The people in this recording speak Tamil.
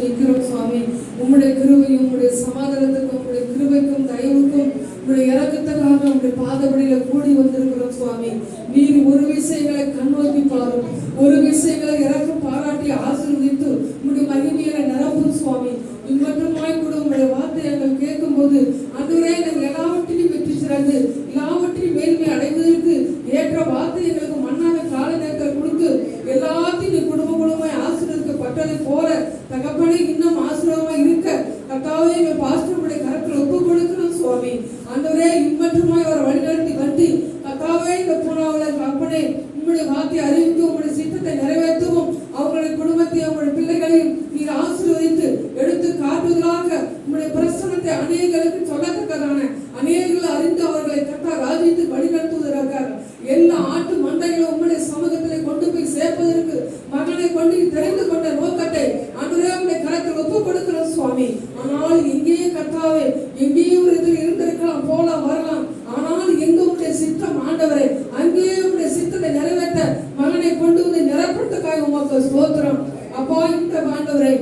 நிற்கிறோம் சுவாமி. உம்முடைய கிருபையும் உம்முடைய சமாதானத்துக்கும் உம்முடைய கிருபைக்கும் தயவுக்கும் உம்முடைய இறக்கத்துக்காக உம்முடைய பாதபடியில கூடி வந்திருக்கிறோம் சுவாமி. நீர் ஒரு விஷயங்களை கண்ணோக்கி பாரும், ஒரு விஷயங்களை இறக்கம் பாராட்டி ஆசீர்வதித்து உம்முடைய மகிமையை நிரப்பும் சுவாமி. இம்மட்டுமாய் கூட உங்களுடைய வார்த்தை எங்கள் கேட்கும் போது அதுவரை நாங்கள் எல்லாவற்றையும் வெற்றி சிறந்து எல்லாவற்றையும் மேன்மை அடைவதற்கு ஏற்ற வார்த்தை எங்களுக்கு மண்ணாக கால நேரத்தில் கொடுத்து எல்லாத்தையும் குடும்பமாய் ஆசீர்வதிக்கப்பட்டதை போல தகப்பனே இன்னும் ஆசீர்வாதமாய் இருக்க கர்த்தாவே எங்கள் பாஸ்டருடைய கரத்தில் ஒப்பு கொடுக்கணும் சுவாமி. ஆண்டவரே இம்மட்டுமாய் அவரை வழிநடத்தி வந்து கர்த்தாவே இந்த பூனாவில் அப்பனே உங்களுடைய வார்த்தை அறிவித்து உங்களுடைய சித்தத்தை நிறைவேற்றவும் அவங்களுடைய குடும்பத்தை அவங்களுடைய பிள்ளைகளையும் நீர் ஆசீர்வதித்து எடுத்து காட்டுவதாக உங்களுடைய பிரசனத்தை அநேகருக்கு சொல்லத்தக்கதான அநேகர்கள் அறிந்து அவர்களை கர்த்தா ராஜ்யத்தை வழிநடத்துவதற்காக எல்லா ஆட்டு மந்தைகளும் உங்களுடைய சமூகத்திலே கொண்டு போய் சேர்ப்பதற்கு மகனை கொண்டு தெரிந்து கொண்ட நோக்கத்தை ஆண்டவரே உங்களுடைய கரத்தில் ஒப்பு கொடுக்கிறோம் சுவாமி. ஆனால் எங்கேயே கர்த்தாவே எங்கேயும் ஒரு இதில் இருந்திருக்கலாம், போலாம் வரலாம், ஆனால் எங்க உங்களுடைய சித்தம் ஆண்டவரே அங்கேயே உங்களுடைய சித்தத்தை நிறைவேற்ற மகனை கொண்டு வந்து நிரப்புறதுக்காக உமக்கு ஸ்தோத்திரம் அப்பா. இந்த ஆண்டவரே